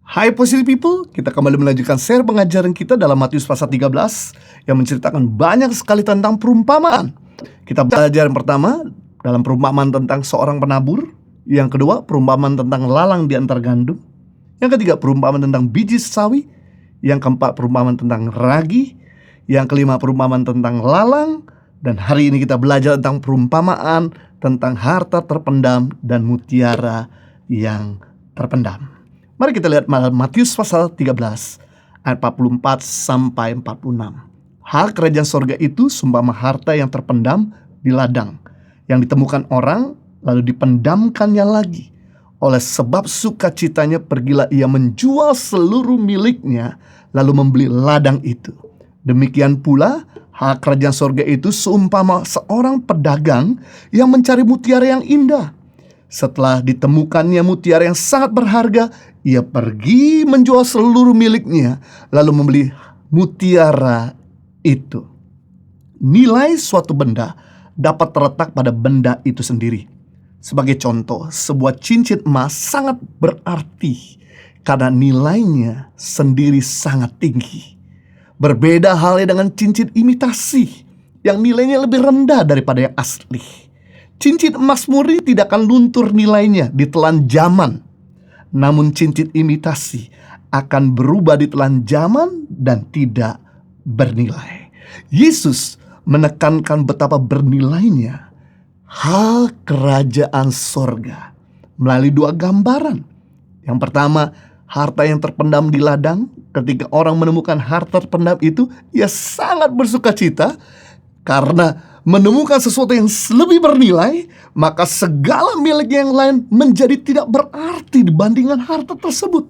Hai Positive People, kita kembali melanjutkan share pengajaran kita dalam Matius pasal 13 yang menceritakan banyak sekali tentang perumpamaan. Kita belajar yang pertama dalam perumpamaan tentang seorang penabur, yang kedua perumpamaan tentang lalang di antar gandum, yang ketiga perumpamaan tentang biji sawi, yang keempat perumpamaan tentang ragi, yang kelima perumpamaan tentang lalang, dan hari ini kita belajar tentang perumpamaan tentang harta terpendam dan mutiara yang terpendam. Mari kita lihat Matius pasal 13 ayat 44 sampai 46. Hal kerajaan sorga itu seumpama harta yang terpendam di ladang, yang ditemukan orang lalu dipendamkannya lagi. Oleh sebab sukacitanya pergilah ia menjual seluruh miliknya lalu membeli ladang itu. Demikian pula hal kerajaan sorga itu seumpama seorang pedagang yang mencari mutiara yang indah. Setelah ditemukannya mutiara yang sangat berharga, ia pergi menjual seluruh miliknya lalu membeli mutiara itu. Nilai suatu benda dapat terletak pada benda itu sendiri. Sebagai contoh, sebuah cincin emas sangat berarti karena nilainya sendiri sangat tinggi. Berbeda halnya dengan cincin imitasi yang nilainya lebih rendah daripada yang asli. Cincin emas murni tidak akan luntur nilainya ditelan zaman. Namun cincin imitasi akan berubah ditelan zaman dan tidak bernilai. Yesus menekankan betapa bernilainya hal kerajaan sorga melalui dua gambaran. Yang pertama, harta yang terpendam di ladang. Ketika orang menemukan harta terpendam itu, ia sangat bersukacita karena menemukan sesuatu yang lebih bernilai, maka segala milik yang lain menjadi tidak berarti dibandingkan harta tersebut.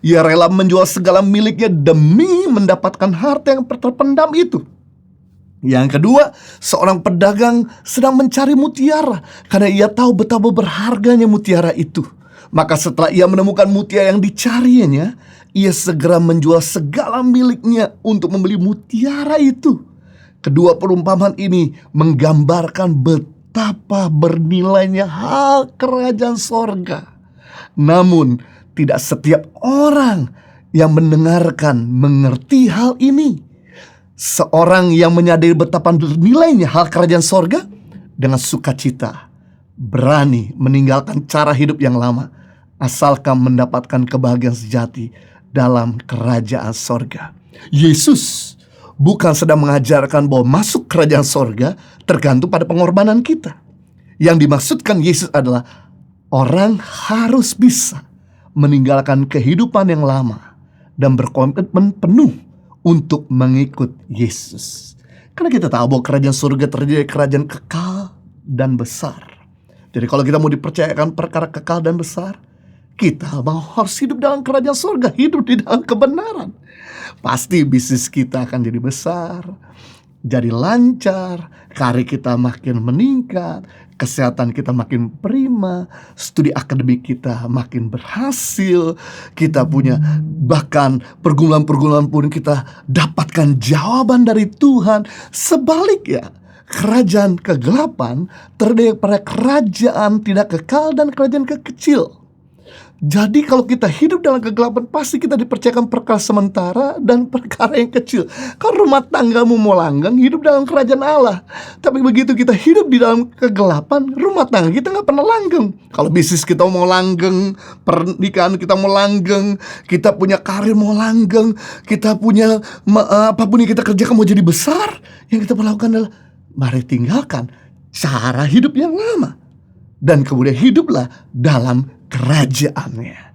Ia rela menjual segala miliknya demi mendapatkan harta yang terpendam itu. Yang kedua, seorang pedagang sedang mencari mutiara karena ia tahu betapa berharganya mutiara itu. Maka setelah ia menemukan mutiara yang dicarinya, ia segera menjual segala miliknya untuk membeli mutiara itu. Kedua perumpamaan ini menggambarkan betapa bernilainya hal kerajaan sorga. Namun tidak setiap orang yang mendengarkan mengerti hal ini. Seorang yang menyadari betapa bernilainya hal kerajaan sorga dengan sukacita berani meninggalkan cara hidup yang lama asalkan mendapatkan kebahagiaan sejati dalam kerajaan sorga. Yesus bukan sedang mengajarkan bahwa masuk kerajaan sorga tergantung pada pengorbanan kita. Yang dimaksudkan Yesus adalah orang harus bisa meninggalkan kehidupan yang lama dan berkomitmen penuh untuk mengikut Yesus. Karena kita tahu bahwa kerajaan surga terjadi kerajaan kekal dan besar. Jadi kalau kita mau dipercayakan perkara kekal dan besar, kita harus hidup dalam kerajaan surga, hidup di dalam kebenaran. Pasti bisnis kita akan jadi besar, jadi lancar, karir kita makin meningkat, kesehatan kita makin prima, studi akademik kita makin berhasil, kita punya bahkan pergumulan-pergumulan pun kita dapatkan jawaban dari Tuhan. Sebaliknya, kerajaan kegelapan terdiri pada kerajaan tidak kekal dan kerajaan kekecil. Jadi kalau kita hidup dalam kegelapan, pasti kita dipercayakan perkara sementara dan perkara yang kecil. Kalau rumah tanggamu mau langgeng, hidup dalam kerajaan Allah. Tapi begitu kita hidup di dalam kegelapan, rumah tangga kita gak pernah langgeng. Kalau bisnis kita mau langgeng, pernikahan kita mau langgeng, kita punya karir mau langgeng, kita punya apapun yang kita kerjakan mau jadi besar, yang kita perlu lakukan adalah mari tinggalkan cara hidup yang lama dan kemudian hiduplah dalam kerajaannya.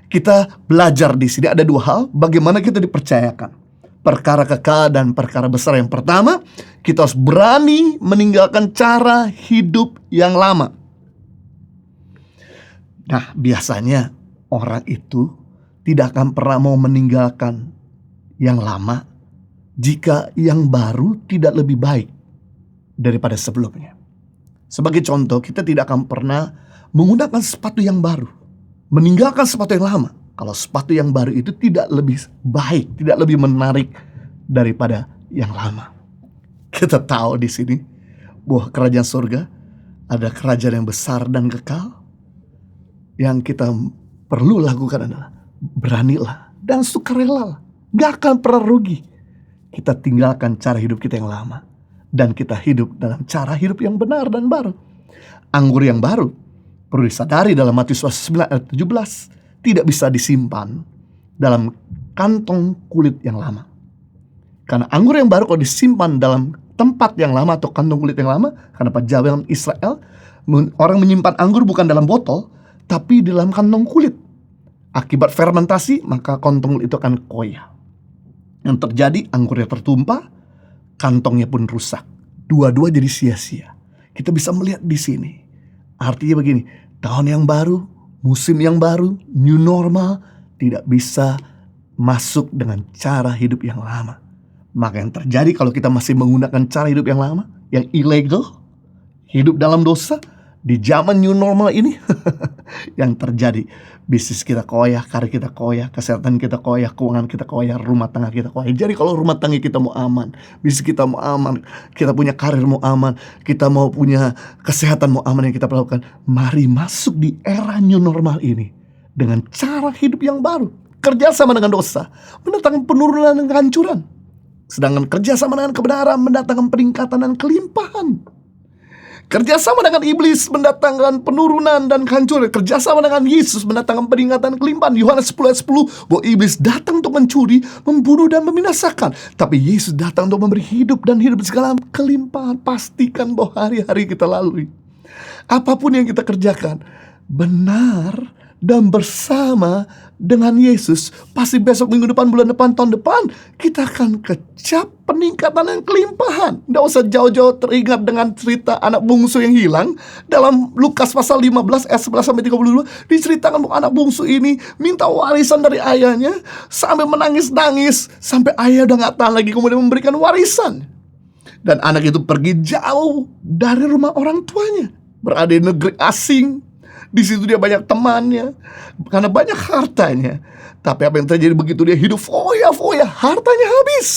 Kita belajar di sini ada dua hal bagaimana kita dipercayakan perkara kekal dan perkara besar. Yang pertama, kita harus berani meninggalkan cara hidup yang lama. Nah, biasanya orang itu tidak akan pernah mau meninggalkan yang lama jika yang baru tidak lebih baik daripada sebelumnya. Sebagai contoh, kita tidak akan pernah menggunakan sepatu yang baru, meninggalkan sepatu yang lama kalau sepatu yang baru itu tidak lebih baik, tidak lebih menarik daripada yang lama. Kita tahu di sini bahwa kerajaan surga ada kerajaan yang besar dan kekal. Yang kita perlu lakukan adalah beranilah dan sukarelalah. Gak akan pernah rugi. Kita tinggalkan cara hidup kita yang lama dan kita hidup dalam cara hidup yang benar dan baru. Anggur yang baru, perlu disadari dalam Matius 9 ayat 17, tidak bisa disimpan dalam kantong kulit yang lama. Karena anggur yang baru kalau disimpan dalam tempat yang lama atau kantong kulit yang lama, karena perjalanan Israel, orang menyimpan anggur bukan dalam botol, tapi dalam kantong kulit. Akibat fermentasi, maka kantong kulit itu akan koyak. Yang terjadi, anggurnya tertumpah, kantongnya pun rusak. Dua-dua jadi sia-sia. Kita bisa melihat di sini. Artinya begini, tahun yang baru, musim yang baru, new normal, tidak bisa masuk dengan cara hidup yang lama. Maka yang terjadi kalau kita masih menggunakan cara hidup yang lama, yang illegal, hidup dalam dosa, di zaman new normal ini, yang terjadi, bisnis kita koyak, karir kita koyak, kesehatan kita koyak, keuangan kita koyak, rumah tangga kita koyak. Jadi kalau rumah tangga kita mau aman, bisnis kita mau aman, kita punya karir mau aman, kita mau punya kesehatan mau aman yang kita lakukan, mari masuk di era new normal ini dengan cara hidup yang baru. Kerjasama dengan dosa mendatangkan penurunan dan kehancuran, sedangkan kerjasama dengan kebenaran mendatangkan peningkatan dan kelimpahan. Kerjasama dengan iblis mendatangkan penurunan dan kehancuran. Kerjasama dengan Yesus mendatangkan peningkatan kelimpahan. Yohanes 10 ayat 10, bahwa iblis datang untuk mencuri, membunuh dan membinasakan, tapi Yesus datang untuk memberi hidup dan hidup segala kelimpahan. Pastikan bahwa hari-hari kita lalui, apapun yang kita kerjakan, benar dan bersama dengan Yesus, pasti besok, minggu depan, bulan depan, tahun depan, kita akan kecap peningkatan dan kelimpahan. Tidak usah jauh-jauh teringat dengan cerita anak bungsu yang hilang. Dalam Lukas pasal 15 ayat 11 sampai 32 diceritakan bahwa anak bungsu ini minta warisan dari ayahnya sampai menangis-nangis, sampai ayah udah gak tahan lagi, kemudian memberikan warisan. Dan anak itu pergi jauh dari rumah orang tuanya, berada di negeri asing. Di situ dia banyak temannya, karena banyak hartanya. Tapi apa yang terjadi begitu dia hidup foya-foya, hartanya habis.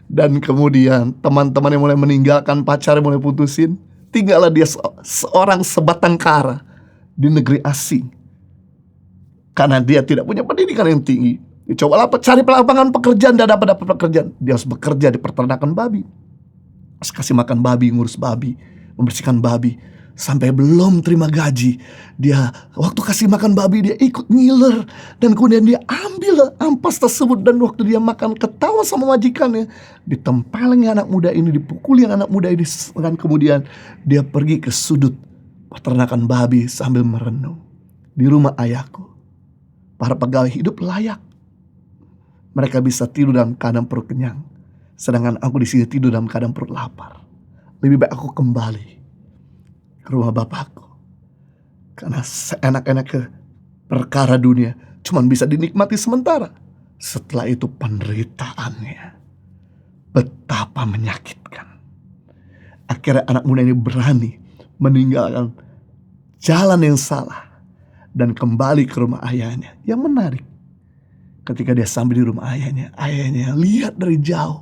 Dan kemudian teman-temannya mulai meninggalkan, pacarnya mulai putusin. Tinggallah dia seorang sebatang kara di negeri asing, karena dia tidak punya pendidikan yang tinggi. Dia cobalah cari lapangan pekerjaan, tidak dapat pekerjaan. Dia harus bekerja di peternakan babi, harus kasih makan babi, ngurus babi, membersihkan babi. Sampai belum terima gaji, dia waktu kasih makan babi dia ikut ngiler, dan kemudian dia ambil ampas tersebut, dan waktu dia makan ketawa sama majikannya, ditempelnya anak muda ini, dipukuli anak muda ini, dan kemudian dia pergi ke sudut peternakan babi sambil merenung, di rumah ayahku para pegawai hidup layak, mereka bisa tidur dalam keadaan perut kenyang, sedangkan aku di sini tidur dalam keadaan perut lapar. Lebih baik aku kembali ke rumah Bapakku, karena seenak-enak ke perkara dunia cuman bisa dinikmati sementara. Setelah itu penderitaannya betapa menyakitkan. Akhirnya anak muda ini berani meninggalkan jalan yang salah dan kembali ke rumah ayahnya. Yang menarik, ketika dia sampai di rumah ayahnya lihat dari jauh,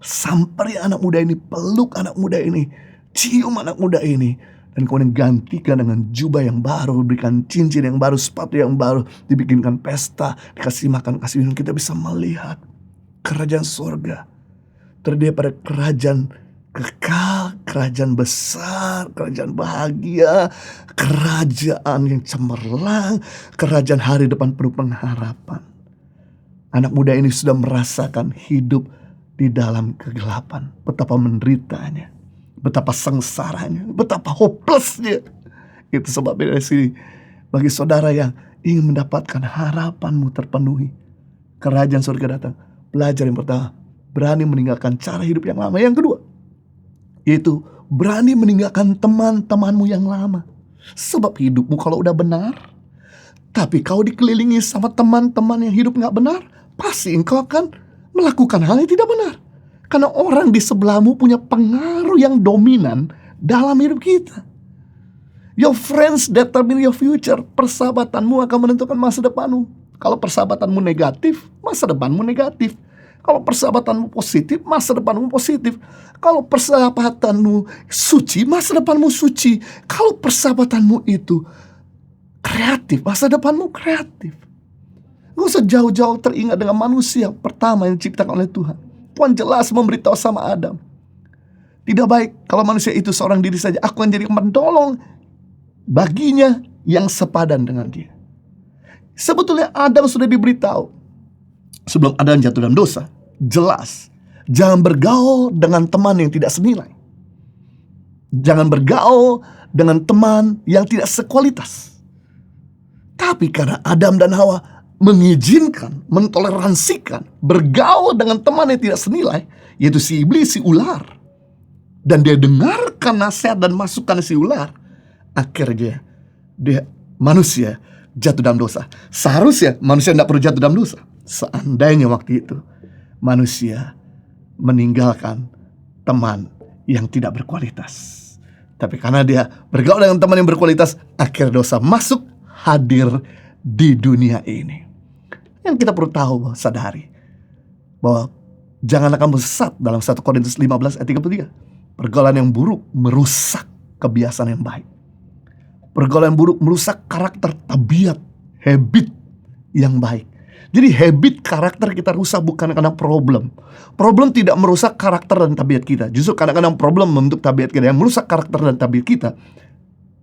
samperi anak muda ini, peluk anak muda ini, cium anak muda ini, dan kemudian gantikan dengan jubah yang baru, berikan cincin yang baru, sepatu yang baru, dibikinkan pesta, dikasih makan, kasih minum. Kita bisa melihat kerajaan surga terdiri pada kerajaan kekal, kerajaan besar, kerajaan bahagia, kerajaan yang cemerlang, kerajaan hari depan penuh pengharapan. Anak muda ini sudah merasakan hidup di dalam kegelapan, betapa menderitanya, betapa sengsaranya, betapa hopelessnya. Itu sebabnya dari sini, bagi saudara yang ingin mendapatkan harapanmu terpenuhi, kerajaan surga datang. Belajar yang pertama, berani meninggalkan cara hidup yang lama. Yang kedua, yaitu berani meninggalkan teman-temanmu yang lama. Sebab hidupmu kalau udah benar, tapi kau dikelilingi sama teman-teman yang hidup gak benar, pasti engkau akan melakukan hal yang tidak benar. Karena orang di sebelahmu punya pengaruh yang dominan dalam hidup kita. Your friends determine your future. Persahabatanmu akan menentukan masa depanmu. Kalau persahabatanmu negatif, masa depanmu negatif. Kalau persahabatanmu positif, masa depanmu positif. Kalau persahabatanmu suci, masa depanmu suci. Kalau persahabatanmu itu kreatif, masa depanmu kreatif. Gak usah jauh-jauh teringat dengan manusia pertama yang diciptakan oleh Tuhan. Tuhan jelas memberitahu sama Adam, tidak baik kalau manusia itu seorang diri saja. Aku akan jadi penolong baginya yang sepadan dengan dia. Sebetulnya Adam sudah diberitahu sebelum Adam jatuh dalam dosa, jelas, jangan bergaul dengan teman yang tidak senilai. Jangan bergaul dengan teman yang tidak sekualitas. Tapi karena Adam dan Hawa mengizinkan, mentoleransikan bergaul dengan teman yang tidak senilai, yaitu si iblis, si ular, dan dia dengarkan nasihat dan masukan si ular, akhirnya dia manusia jatuh dalam dosa. Seharusnya manusia tidak perlu jatuh dalam dosa. Seandainya waktu itu manusia meninggalkan teman yang tidak berkualitas. Tapi karena dia bergaul dengan teman yang berkualitas, akhir dosa masuk hadir di dunia ini. Yang kita perlu tahu, sadari bahwa janganlah kamu sesat dalam 1 Korintus 15 ayat 33. Pergaulan yang buruk merusak kebiasaan yang baik. Pergaulan yang buruk merusak karakter, tabiat, habit yang baik. Jadi habit karakter kita rusak bukan karena problem. Problem tidak merusak karakter dan tabiat kita. Justru kadang-kadang problem membentuk tabiat kita. Yang merusak karakter dan tabiat kita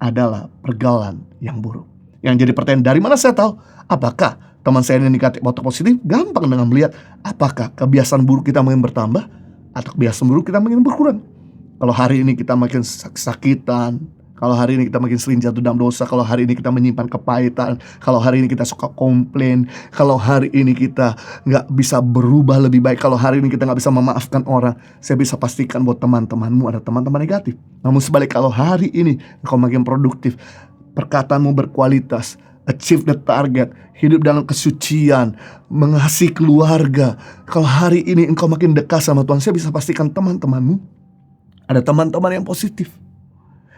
adalah pergaulan yang buruk. Yang jadi pertanyaan, dari mana saya tahu? Apakah teman saya ini negatif atau positif? Gampang dengan melihat apakah kebiasaan buruk kita makin bertambah atau kebiasaan buruk kita makin berkurang. Kalau hari ini kita makin sakitan, kalau hari ini kita makin sering jatuh dalam dosa, kalau hari ini kita menyimpan kepahitan, kalau hari ini kita suka komplain, kalau hari ini kita gak bisa berubah lebih baik, kalau hari ini kita gak bisa memaafkan orang, saya bisa pastikan buat teman-temanmu ada teman-teman negatif. Namun sebalik, kalau hari ini engkau makin produktif, perkataanmu berkualitas, achieve the target, hidup dalam kesucian, mengasihi keluarga, kalau hari ini engkau makin dekat sama Tuhan, saya bisa pastikan teman-temanmu ada teman-teman yang positif.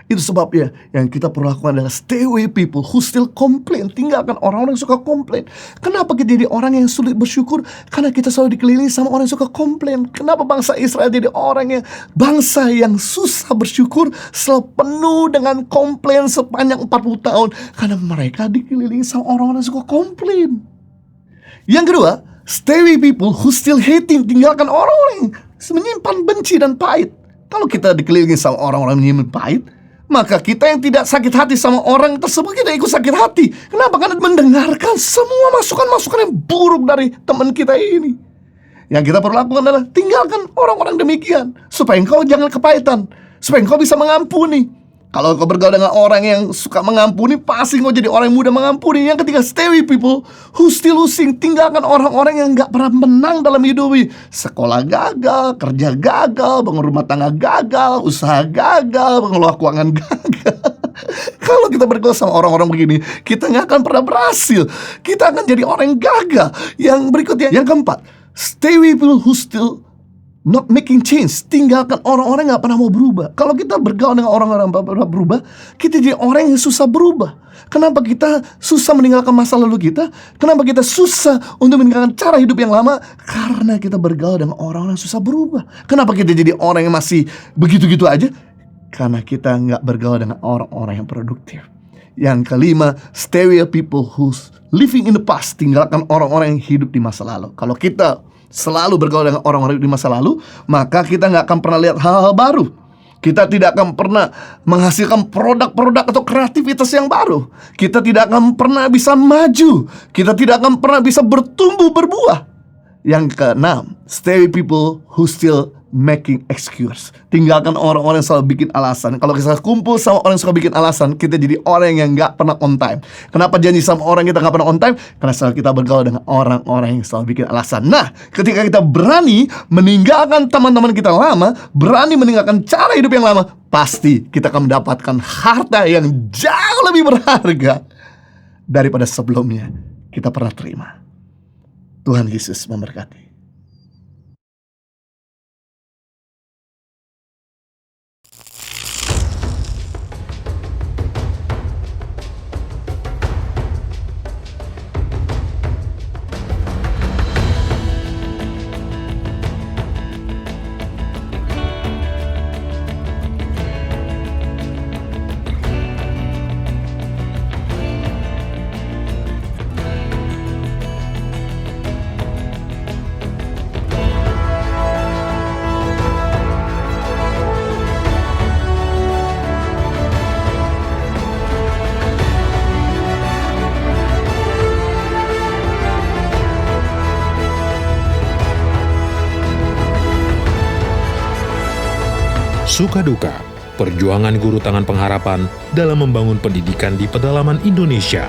Itu sebabnya yang kita perlu lakukan adalah stay away people who still complain. Tinggalkan orang-orang yang suka komplain. Kenapa kita jadi orang yang sulit bersyukur? Karena kita selalu dikelilingi sama orang yang suka komplain. Kenapa bangsa Israel jadi bangsa yang susah bersyukur, selalu penuh dengan komplain sepanjang 40 tahun? Karena mereka dikelilingi sama orang-orang yang suka komplain. Yang kedua, stay away people who still hating. Tinggalkan orang-orang yang menyimpan benci dan pahit. Kalau kita dikelilingi sama orang-orang yang menyimpan pahit, maka kita yang tidak sakit hati sama orang tersebut, kita ikut sakit hati. Kenapa? Karena mendengarkan semua masukan-masukan yang buruk dari teman kita ini. Yang kita perlu lakukan adalah tinggalkan orang-orang demikian, supaya engkau jangan kepahitan, supaya engkau bisa mengampuni. Kalau engkau bergaul dengan orang yang suka mengampuni, pasti engkau jadi orang yang mudah mengampuni. Yang ketiga, stay with people who still losing. Tinggalkan orang-orang yang gak pernah menang dalam hidup. Sekolah gagal, kerja gagal, bangun rumah tangga gagal, usaha gagal, mengelola keuangan gagal. Kalau kita bergaul sama orang-orang begini, kita gak akan pernah berhasil. Kita akan jadi orang yang gagal. Yang berikutnya, yang keempat, stay with people who still not making change. Tinggalkan orang-orang yang gak pernah mau berubah. Kalau kita bergaul dengan orang-orang yang pernah berubah, kita jadi orang yang susah berubah. Kenapa kita susah meninggalkan masa lalu kita? Kenapa kita susah untuk meninggalkan cara hidup yang lama? Karena kita bergaul dengan orang-orang yang susah berubah. Kenapa kita jadi orang yang masih begitu-gitu aja? Karena kita gak bergaul dengan orang-orang yang produktif. Yang kelima, stay with people who's living in the past. Tinggalkan orang-orang yang hidup di masa lalu. Kalau kita selalu bergaul dengan orang-orang di masa lalu, maka kita gak akan pernah lihat hal-hal baru. Kita tidak akan pernah menghasilkan produk-produk atau kreativitas yang baru. Kita tidak akan pernah bisa maju. Kita tidak akan pernah bisa bertumbuh berbuah. Yang keenam, stay with people who still making excuse. Tinggalkan orang-orang yang selalu bikin alasan. Kalau kita kumpul sama orang yang suka bikin alasan, kita jadi orang yang gak pernah on time. Kenapa janji sama orang kita gak pernah on time? Karena selalu kita bergaul dengan orang-orang yang selalu bikin alasan. Nah, ketika kita berani meninggalkan teman-teman kita lama, berani meninggalkan cara hidup yang lama, pasti kita akan mendapatkan harta yang jauh lebih berharga daripada sebelumnya kita pernah terima. Tuhan Yesus memberkati. Suka duka, perjuangan guru tangan pengharapan dalam membangun pendidikan di pedalaman Indonesia.